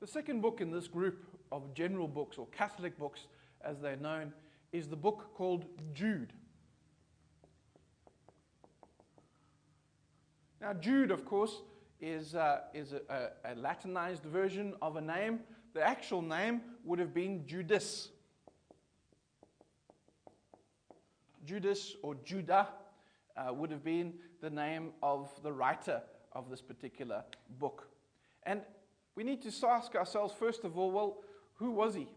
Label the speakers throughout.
Speaker 1: The second book in this group of general books, or Catholic books as they're known, is the book called Jude. Now, Jude, of course, is a Latinized version of a name. The actual name would have been Judas. Judas or Judah would have been the name of the writer of this particular book. And we need to ask ourselves, first of all, well, who was he?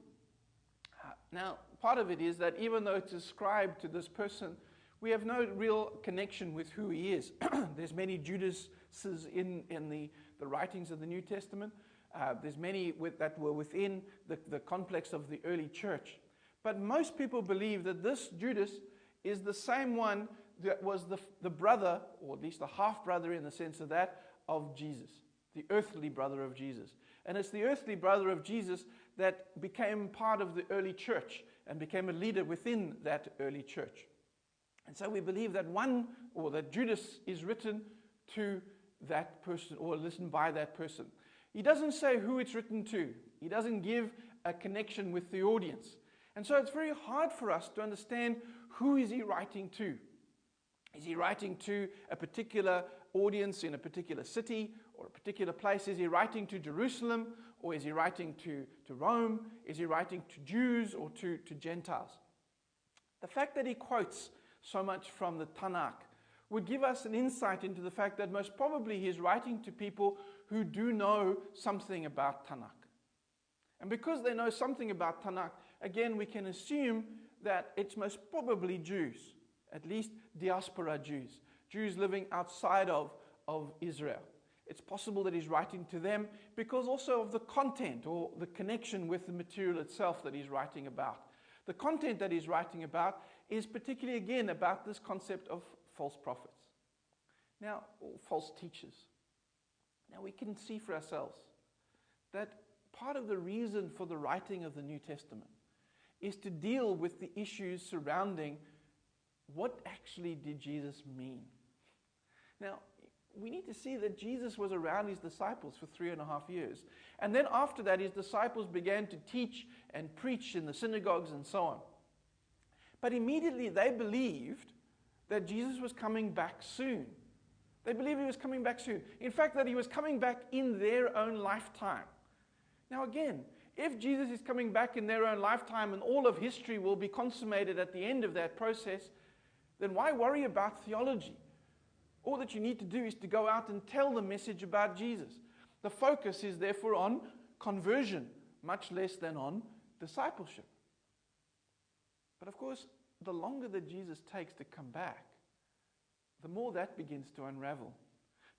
Speaker 1: Now, part of it is that even though it's ascribed to this person, we have no real connection with who he is. There's many Judases in the writings of the New Testament. There's many that were within the complex of the early church. But most people believe that this Judas is the same one that was the brother, or at least the half-brother in the sense of that, of Jesus, the earthly brother of Jesus. And it's the earthly brother of Jesus that became part of the early church and became a leader within that early church. And so we believe that that Judas is written to that person, or listened by that person. He doesn't say who it's written to. He doesn't give a connection with the audience. And so it's very hard for us to understand who is he writing to. Is he writing to a particular audience in a particular city or a particular place? Is he writing to Jerusalem, or is he writing to Rome? Is he writing to Jews or to Gentiles? The fact that he quotes so much from the Tanakh would give us an insight into the fact that most probably he is writing to people who do know something about Tanakh. And because they know something about Tanakh, again, we can assume that it's most probably Jews, at least diaspora Jews, Jews living outside of Israel. It's possible that he's writing to them because also of the content or the connection with the material itself that he's writing about. The content that he's writing about is particularly, again, about this concept of false prophets. Now, or false teachers. Now, we can see for ourselves that part of the reason for the writing of the New Testament is to deal with the issues surrounding what actually did Jesus mean. Now, we need to see that Jesus was around his disciples for 3.5 years. And then after that, his disciples began to teach and preach in the synagogues and so on. But immediately they believed that Jesus was coming back soon. They believed he was coming back soon. In fact, that he was coming back in their own lifetime. Now again, if Jesus is coming back in their own lifetime and all of history will be consummated at the end of that process, then why worry about theology? All that you need to do is to go out and tell the message about Jesus. The focus is therefore on conversion, much less than on discipleship. But of course, the longer that Jesus takes to come back, the more that begins to unravel.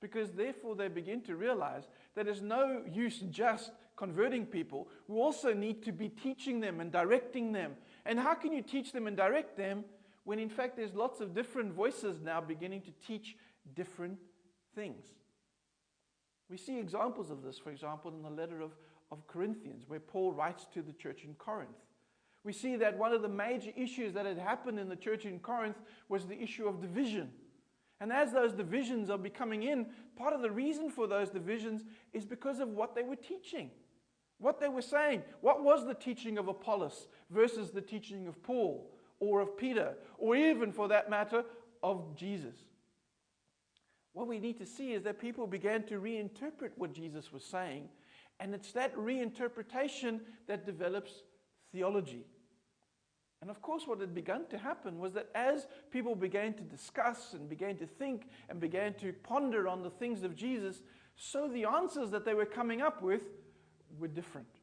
Speaker 1: Because therefore they begin to realize that there's no use just converting people. We also need to be teaching them and directing them. And how can you teach them and direct them when in fact there's lots of different voices now beginning to teach different things? We see examples of this, for example, in the letter of Corinthians, where Paul writes to the church in Corinth. We see that one of the major issues that had happened in the church in Corinth was the issue of division. And as those divisions are becoming in, part of the reason for those divisions is because of what they were teaching, what they were saying. What was the teaching of Apollos versus the teaching of Paul or of Peter, or even for that matter, of Jesus? What we need to see is that people began to reinterpret what Jesus was saying, and it's that reinterpretation that develops theology. And of course, what had begun to happen was that as people began to discuss and began to think and began to ponder on the things of Jesus, so the answers that they were coming up with were different.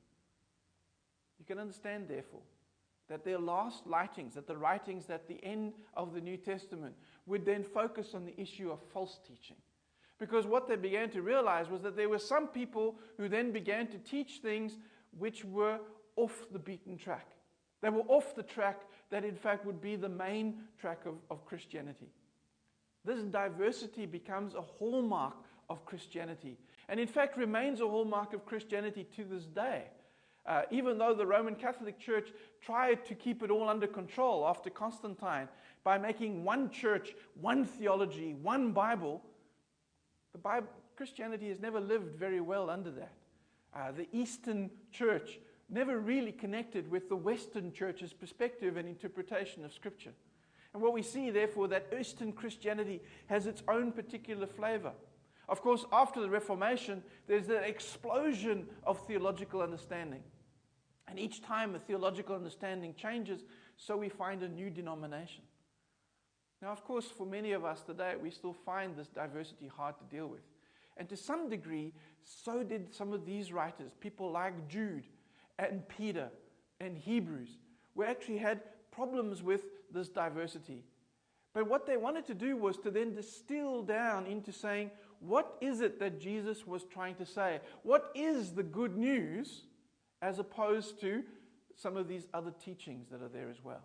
Speaker 1: You can understand, therefore, that their last writings, that the writings at the end of the New Testament would then focus on the issue of false teaching. Because what they began to realize was that there were some people who then began to teach things which were off the beaten track. They were off the track that in fact would be the main track of Christianity. This diversity becomes a hallmark of Christianity, and in fact remains a hallmark of Christianity to this day. Even though the Roman Catholic Church tried to keep it all under control after Constantine by making one church, one theology, one Bible, Christianity has never lived very well under that. The Eastern church never really connected with the Western church's perspective and interpretation of Scripture. And what we see, therefore, that Eastern Christianity has its own particular flavor. Of course, after the Reformation, there's an explosion of theological understanding. And each time a theological understanding changes, so we find a new denomination. Now, of course, for many of us today, we still find this diversity hard to deal with. And to some degree, so did some of these writers, people like Jude and Peter and Hebrews, who actually had problems with this diversity. But what they wanted to do was to then distill down into saying, what is it that Jesus was trying to say? What is the good news, as opposed to some of these other teachings that are there as well?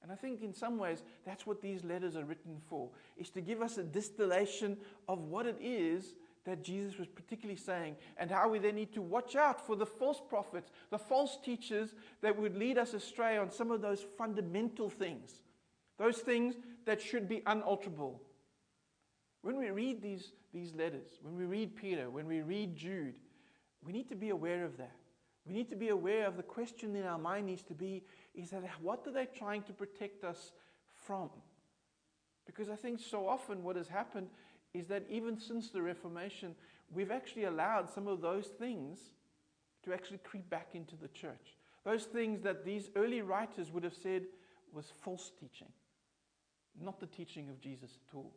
Speaker 1: And I think in some ways, that's what these letters are written for, is to give us a distillation of what it is that Jesus was particularly saying, and how we then need to watch out for the false prophets, the false teachers that would lead us astray on some of those fundamental things, those things that should be unalterable. When we read these letters, when we read Peter, when we read Jude, we need to be aware of that. We need to be aware of the question in our mind needs to be, is that what are they trying to protect us from? Because I think so often what has happened is that even since the Reformation, we've actually allowed some of those things to actually creep back into the church. Those things that these early writers would have said was false teaching, not the teaching of Jesus at all.